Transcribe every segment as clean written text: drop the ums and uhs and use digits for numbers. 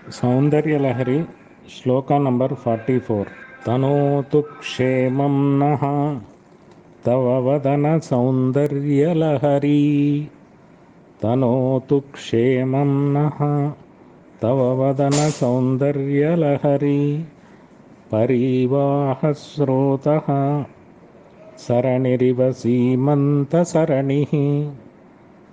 Soundarya Lahari Sloka number 44. Thanothu Kshemam Naha Tava Vadanasoundaryalaharee. Thanothu Kshemam Naha Tava Vadanasoundaryalaharee. Pareevaaahasrothahsaraniriva Seemanthasaranihi.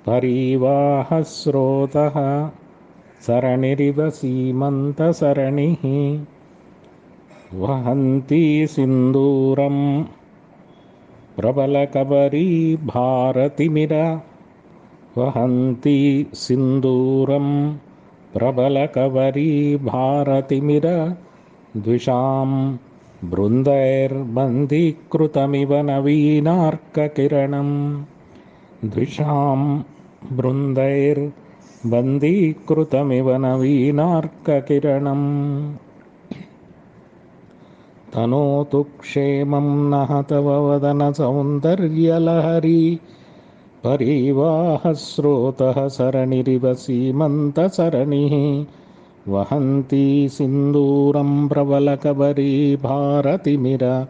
Pareevaaahasrothahsaraniriva Seemanthasaranihi. Vahanthee Sindooram Prabalakabareebhaarathimira. Vahanthee Sindooram Prabalakabareebhaarathimira. Dvishaam Brindairbandeekruthamiva Naveenaarkakiranam. Dvishaam Brindairbandeekruthamiva Naveenaarkakiranam. Thanothu Kshemam Naha Tava Vadanasoundaryalaharee. Pareevaaahasrothahsaraniriva Seemanthasaranihi. Vahanthee Sindooram Prabalakabareebhaarathimira.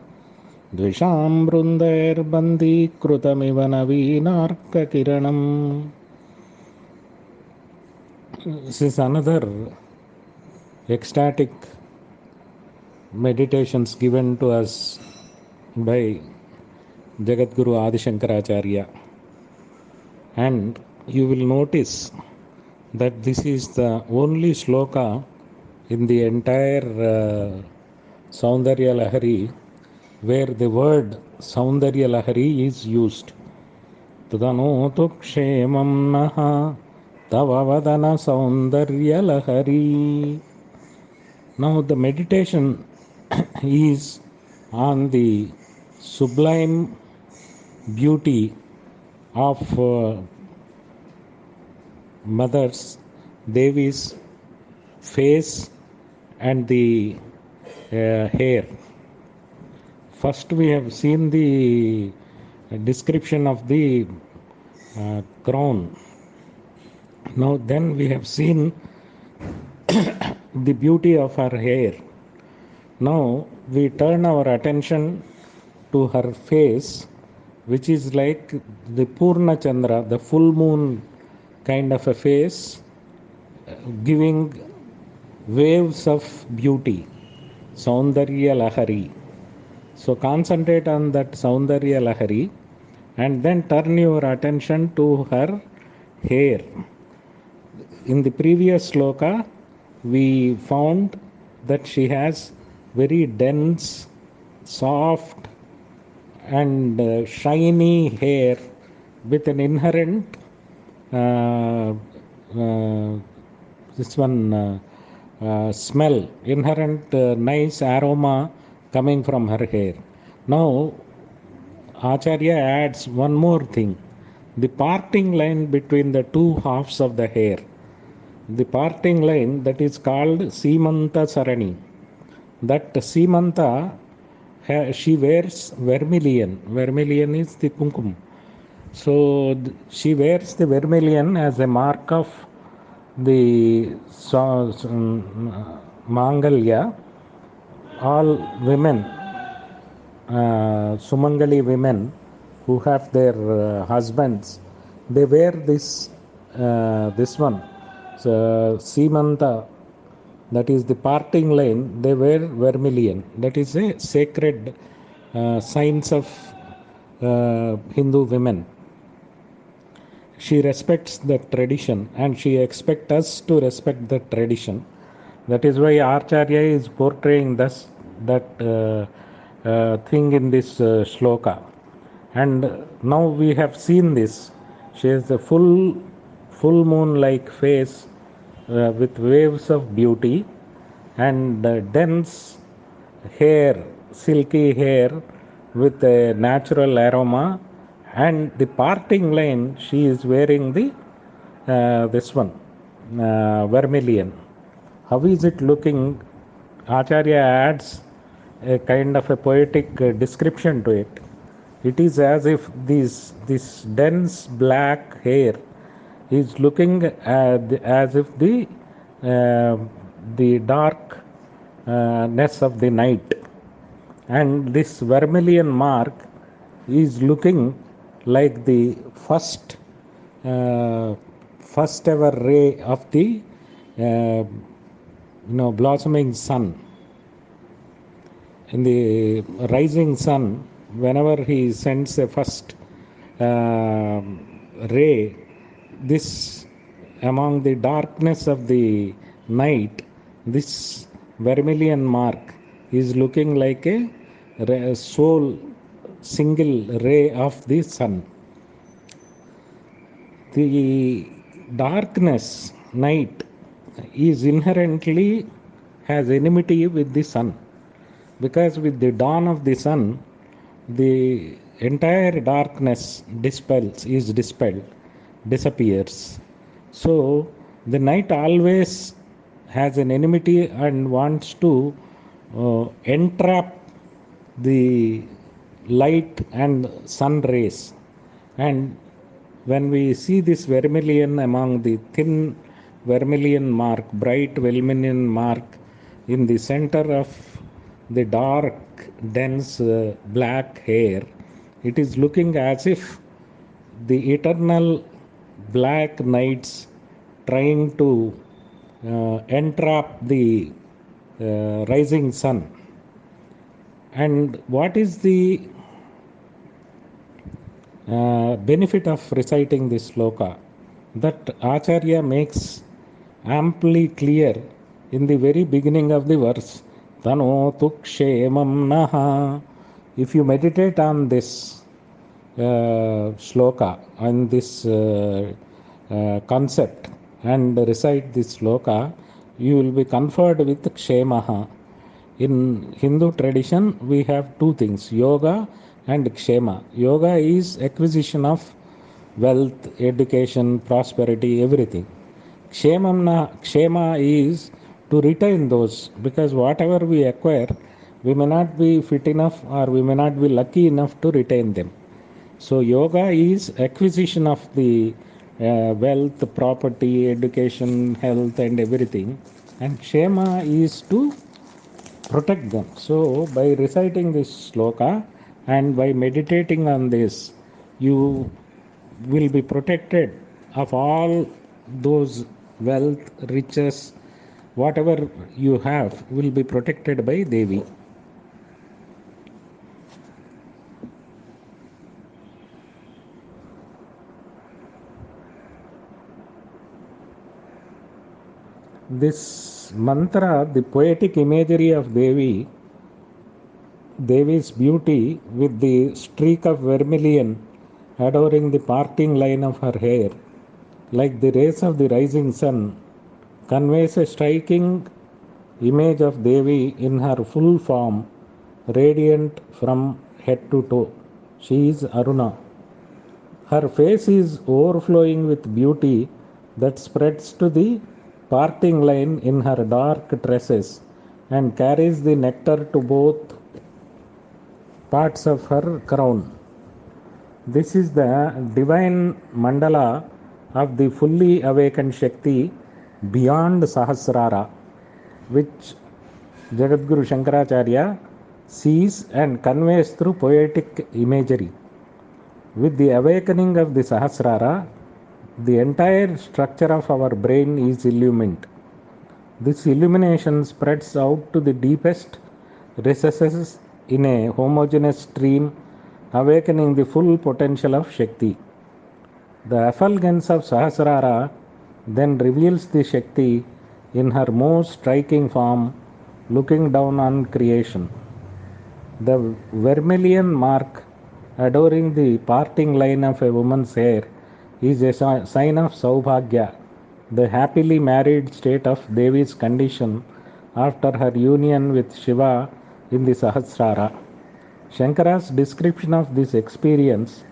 Dvishaam Brindairbandeekruthamiva Naveenaarkakiranam. This is another ecstatic meditations given to us by Jagadguru Adi Shankaracharya, and you will notice that this is the only sloka in the entire Soundarya Lahari where the word Soundarya Lahari is used. Thanothu Kshemam Naha Tava Vadanasoundaryalaharee. Now the meditation is on the sublime beauty of Mother's Devi's face and the hair. First we have seen the description of the crown. Now then we have seen the beauty of her hair. Now we turn our attention to her face, which is like the Purna Chandra, the full moon kind of a face, giving waves of beauty. Soundarya Lahari. So concentrate on that Soundarya Lahari and then turn your attention to her hair. In the previous sloka, we found that she has very dense, soft and shiny hair with an inherent smell, inherent nice aroma coming from her hair. Now Acharya adds one more thing, the parting line between the two halves of the hair. The parting line that is called Seemanthasaranihi. That Seemantha, she wears vermillion. Vermillion is the kumkum. So she wears the vermilion as a mark of the Mangalya. All women, Sumangali women who have their husbands, they wear this one. So Seemantha, that is the parting line, they wear vermilion. That is a sacred signs of Hindu women. She respects the tradition and she expects us to respect the tradition. That is why Acharya is portraying thus that thing in this shloka. And now we have seen this. She has a full moon-like face with waves of beauty and dense hair, silky hair with a natural aroma, and the parting line she is wearing the vermilion. How is it looking? Acharya adds a kind of a poetic description to it. It is as if this dense black hair is looking as if uh, the darkness of the night, and this vermilion mark is looking like the uh, first ever ray of the blossoming sun. In the rising sun, whenever he sends a first ray, this among the darkness of the night, this vermilion mark is looking like a sole single ray of the sun. The darkness night is inherently has enmity with the sun, because with the dawn of the sun, the entire darkness disappears. So the night always has an enmity and wants to entrap the light and sun rays. And when we see this vermilion among the thin vermilion mark, bright vermilion mark in the center of the dark dense black hair, it is looking as if the eternal black nights trying to entrap the rising sun. And what is the benefit of reciting this sloka? That Acharya makes amply clear in the very beginning of the verse. Thanothu Kshemam naha. If you meditate on this sloka, on this concept, and recite this sloka, you will be conferred with Kshemaha. In Hindu tradition, we have two things, yoga and Kshema. Yoga is acquisition of wealth, education, prosperity, everything. Kshema is to retain those, because whatever we acquire, we may not be fit enough or we may not be lucky enough to retain them. So yoga is acquisition of the wealth, property, education, health and everything, and Kshema is to protect them. So by reciting this sloka and by meditating on this, you will be protected of all those wealth, riches, whatever you have will be protected by Devi. This mantra, the poetic imagery of Devi's beauty with the streak of vermilion adorning the parting line of her hair, like the rays of the rising sun, conveys a striking image of Devi in her full form, radiant from head to toe. She is Aruna. Her face is overflowing with beauty that spreads to the parting line in her dark tresses and carries the nectar to both parts of her crown. This is the divine mandala of the fully awakened Shakti beyond Sahasrara, which Jagadguru Shankaracharya sees and conveys through poetic imagery. With the awakening of the Sahasrara, the entire structure of our brain is illumined. This illumination spreads out to the deepest recesses in a homogeneous stream, awakening the full potential of Shakti. The effulgence of Sahasrara then reveals the Shakti in her most striking form, looking down on creation. The vermilion mark adoring the parting line of a woman's hair is a sign of Saubhagya, the happily married state of Devi's condition after her union with Shiva in the Sahasrara. Shankara's description of this experience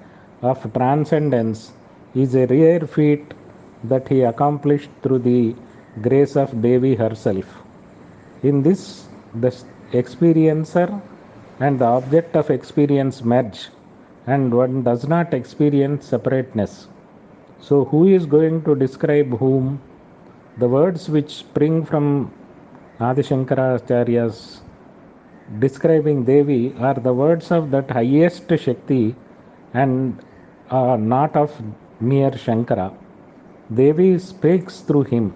of transcendence is a rare feat that he accomplished through the grace of Devi herself. In this, the experiencer and the object of experience merge and one does not experience separateness. So, who is going to describe whom? The words which spring from Adi Shankaracharya's describing Devi are the words of that highest Shakti and not of mere Shankara. Devi speaks through him,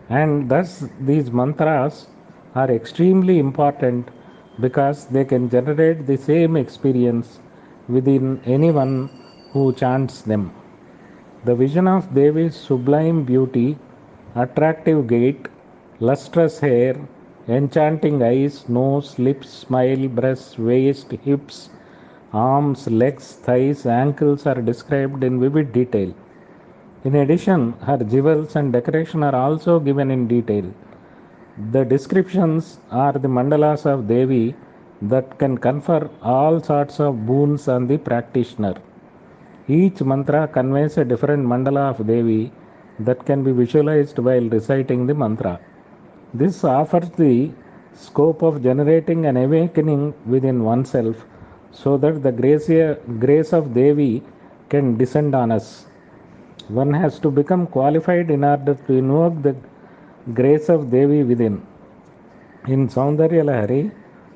and thus these mantras are extremely important because they can generate the same experience within anyone who chants them. The vision of Devi's sublime beauty, attractive gait, lustrous hair, enchanting eyes, nose, lips, smile, breasts, waist, hips, arms, legs, thighs, ankles are described in vivid detail. In addition, her jewels and decoration are also given in detail. The descriptions are the mandalas of Devi that can confer all sorts of boons on the practitioner. Each mantra conveys a different mandala of Devi that can be visualized while reciting the mantra. This offers the scope of generating an awakening within oneself so that the grace of Devi can descend on us. One has to become qualified in order to invoke the grace of Devi within. In Soundarya Lahari,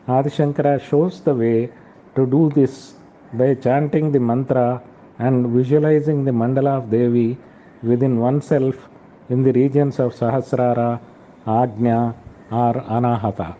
Adi Shankara shows the way to do this by chanting the mantra and visualizing the mandala of Devi within oneself in the regions of Sahasrara, Ajna, or Anahata.